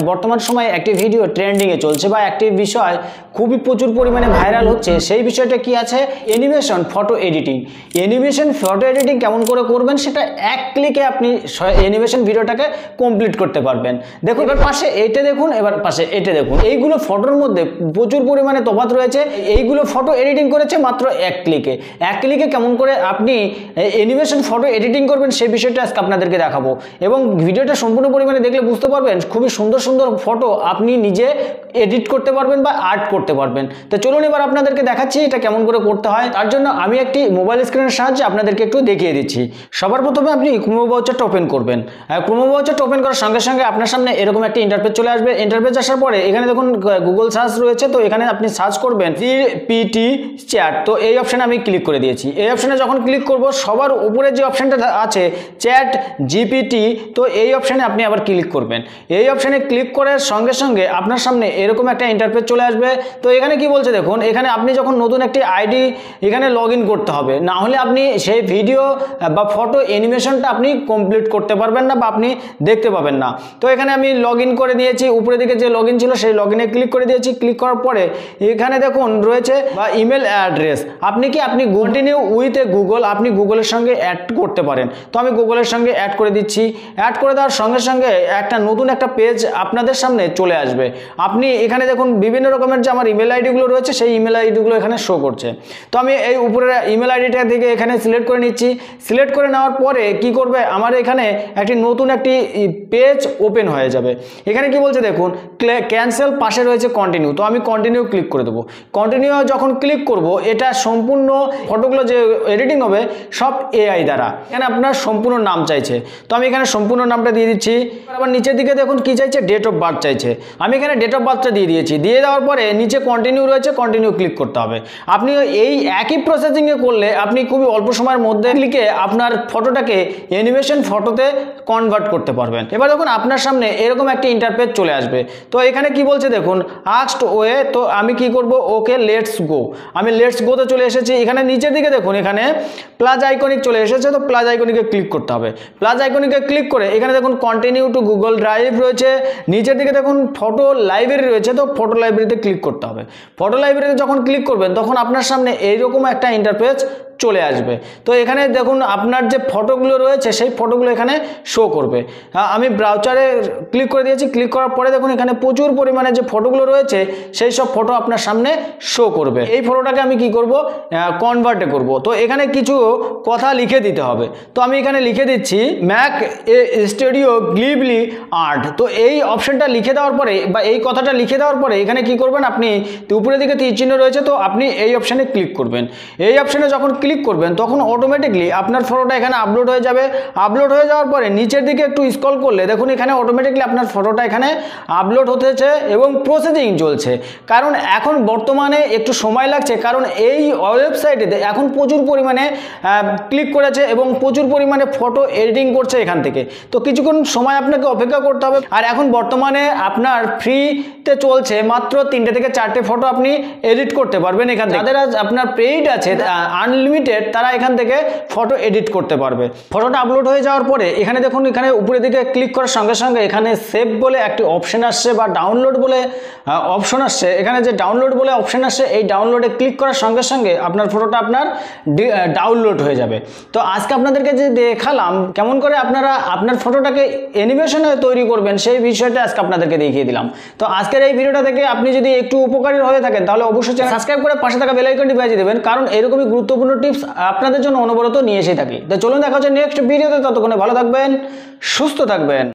বর্তমান সময়ে একটি ভিডিও ট্রেন্ডিংয়ে চলছে বা একটি বিষয় খুবই প্রচুর পরিমাণে ভাইরাল হচ্ছে, সেই বিষয়টা কি আছে? Animation photo editing. Animation photo editing কেমন করে করবেন সেটা এক ক্লিকে আপনি অ্যানিমেশন ভিডিওটাকে কমপ্লিট করতে পারবেন। দেখুন, এবার পাশে এটা দেখুন, এবার পাশে এটা দেখুন, এইগুলো ফটোর মধ্যে প্রচুর পরিমাণে তফাৎ রয়েছে। এইগুলো ফটো এডিটিং করেছে মাত্র এক ক্লিকে। এক ক্লিকে কেমন করে আপনি অ্যানিমেশন ফটো এডিটিং করবেন সেই বিষয়টা আজকে আপনাদেরকে দেখাবো, এবং ভিডিওটা সম্পূর্ণ পরিমাণে দেখলে বুঝতে পারবেন খুবই সুন্দর সুন্দর ফটো আপনি নিজে এডিট করতে পারবেন বা আর্ট করতে পারবেন। তো চলুন এবার আপনাদেরকে দেখাচ্ছি এটা কেমন করে করতে হয়। তার জন্য আমি একটি মোবাইল স্ক্রিনের সাহায্যে আপনাদেরকে একটু দেখিয়ে দিচ্ছি। সবার প্রথমে আপনি ক্রোম ব্রাউজারটা ওপেন করবেন। ক্রোম ব্রাউজারটা ওপেন করার সঙ্গে সঙ্গে আপনার সামনে এরকম একটা ইন্টারফেস চলে আসবে। ইন্টারফেস আসার পরে এখানে দেখুন গুগল সার্চ রয়েছে, তো এখানে আপনি সার্চ করবেন জিপিটি চ্যাট। তো এই অপশানে আমি ক্লিক করে দিয়েছি। এই অপশানে যখন ক্লিক করব, সবার উপরে যে অপশানটা আছে চ্যাট জিপিটি, তো এই অপশানে আপনি আবার ক্লিক করবেন। এই অপশানে ক্লিক করার সঙ্গে সঙ্গে আপনার সামনে এরকম একটা ইন্টারফেস চলে আসবে। তো এখানে কি বলছে দেখুন, এখানে আপনি যখন নতুন একটি আইডি এখানে লগ ইন করতে হবে, না হলে আপনি সেই ভিডিও বা ফটো অ্যানিমেশনটা আপনি কমপ্লিট করতে পারবেন না বা আপনি দেখতে পাবেন না। তো এখানে আমি লগ ইন করে দিয়েছি, উপরের দিকে যে লগ ইন ছিল সেই লগ ইনে ক্লিক করে দিয়েছি। ক্লিক করার পরে এখানে দেখুন রয়েছে বা ইমেল অ্যাড্রেস। আপনি কন্টিনিউ উইথ এ গুগল, আপনি গুগলের সঙ্গে অ্যাড করতে পারেন। তো আমি গুগলের সঙ্গে অ্যাড করে দিচ্ছি। অ্যাড করে দেওয়ার সঙ্গে সঙ্গে একটা নতুন একটা পেজ আপনাদের সামনে চলে আসবে। আপনি এখানে দেখুন বিভিন্ন রকমের যে আমার ইমেল আইডিগুলো রয়েছে সেই ইমেল আইডিগুলো এখানে শো করছে। তো আমি এই উপরের ইমেল আইডিটা থেকে এখানে সিলেক্ট করে নিচ্ছি। সিলেক্ট করে নেওয়ার পরে কি করবে, আমার এখানে একটি নতুন একটি পেজ ওপেন হয়ে যাবে। এখানে কি বলছে দেখুন, ক্যান্সেল, পাশে রয়েছে কন্টিনিউ। তো আমি কন্টিনিউ ক্লিক করে দেবো। কন্টিনিউ যখন ক্লিক করব, এটা সম্পূর্ণ ফটোগুলো যে এডিটিং হবে সব এআই দ্বারা। এখানে আপনার সম্পূর্ণ নাম চাইছে, তো আমি এখানে সম্পূর্ণ নামটা দিয়ে দিচ্ছি। আবার নিচের দিকে দেখুন কি চাইছে, ডেট অফ বার্থ চাইছে। আমি এখানে ডেট অফ বার্থটা দিয়ে দিয়েছি। দিয়ে দেওয়ার পরে নিচে কন্টিনিউ রয়েছে, কন্টিনিউ ক্লিক করতে হবে। আপনি এই একই প্রসেসিংয়ে করলে আপনি খুবই অল্প সময়ের মধ্যে ক্লিকে আপনার ফটোটাকে অ্যানিমেশন ফটোতে কনভার্ট করতে পারবেন। এবার দেখুন আপনার সামনে এরকম একটি ইন্টারফেস চলে আসবে। তো এখানে কি বলছে দেখুন, আস্কড ওয়ে। তো আমি কি করব, ওকে লেটস গো। আমি লেটস গোতে চলে এসেছি। এখানে নিচের দিকে দেখুন এখানে প্লাস আইকনিক চলে এসেছে, তো প্লাস আইকনিকে ক্লিক করতে হবে। প্লাস আইকনিকে ক্লিক করে এখানে দেখুন কন্টিনিউ টু গুগল ড্রাইভ রয়েছে। নিচের দিকে দেখুন ফটো লাইব্রেরি রয়েছে, তো ফটো লাইব্রেরিতে ক্লিক করতে হবে। ফটো লাইব্রেরিতে যখন ক্লিক করবেন তখন আপনার সামনে এইরকম একটা ইন্টারফেস চলে আসবে। তো এখানে দেখুন আপনার যে ফটোগুলো রয়েছে সেই ফটোগুলো এখানে শো করবে। আমি ব্রাউজারে ক্লিক করে দিয়েছি। ক্লিক করার পরে দেখুন এখানে প্রচুর পরিমাণে যে ফটোগুলো রয়েছে সেই সব ফটো আপনার সামনে শো করবে। এই ফটোটাকে আমি কি করব, কনভার্টে করব। তো এখানে কিছু কথা লিখে দিতে হবে। তো আমি এখানে লিখে দিচ্ছি ম্যাক এ স্টুডিও গ্লিবলি আর্ট। তো এই অপশনটা লিখে দেওয়ার পরে বা এই কথাটা লিখে দেওয়ার পরে এখানে কি করবেন, আপনি উপরের দিকে তীর চিহ্ন রয়েছে, তো আপনি এই অপশানে ক্লিক করবেন। এই অপশানে যখন ক্লিক করবেন তখন অটোমেটিকলি আপনার ফটোটা এখানে আপলোড হয়ে যাবে। আপলোড হয়ে যাওয়ার পরে নিচের দিকে একটু স্ক্রল করলে দেখুন এখানে অটোমেটিকলি আপনার ফটোটা এখানে আপলোড হতেছে এবং প্রসেসিং চলছে। কারণ এখন বর্তমানে একটু সময় লাগছে, কারণ এই ওয়েবসাইটে এখন প্রচুর পরিমাণে ক্লিক করেছে এবং প্রচুর পরিমাণে ফটো এডিটিং করছে এখান থেকে। তো কিছুক্ষণ সময় আপনাকে অপেক্ষা করতে হবে। আর এখন বর্তমানে আপনার ফ্রিতে চলছে, মাত্র 3টে থেকে 4টে ফটো আপনি এডিট করতে পারবেন এখান থেকে। যাদের আপনার পেইড আছে আনলিমিটেড, তারা এখান থেকে ফটো এডিট করতে পারবে। ফটোটা আপলোড হয়ে যাওয়ার পরে এখানে দেখুন এখানে উপরের দিকে ক্লিক করার সঙ্গে সঙ্গে এখানে সেভ বলে একটি অপশন আসছে বা ডাউনলোড বলে অপশন আসছে। এখানে যে ডাউনলোড বলে অপশন আসছে, এই ডাউনলোডে ক্লিক করার সঙ্গে সঙ্গে আপনার ফটোটা আপনার ডাউনলোড হয়ে যাবে। তো আজকে আপনাদেরকে যে দেখালাম কেমন করে আপনারা আপনার ফটোটাকে অ্যানিমেশনে তৈরি করবেন সেই বিষয়টা আজকে আপনাদেরকে দেখিয়ে দিলাম। তো আজকের এই ভিডিওটা থেকে আপনি যদি একটু উপকারী হয়ে থাকেন তাহলে অবশ্যই চ্যানেল সাবস্ক্রাইব করে পাশে থাকা বেল আইকনটি বাজিয়ে দেবেন, কারণ এরকমই গুরুত্বপূর্ণ টিপস আপনাদের জন্য অনবরত নিয়ে এসে থাকি। তো চলুন দেখা হচ্ছে নেক্সট ভিডিওতে। ততক্ষণে ভালো থাকবেন, সুস্থ থাকবেন।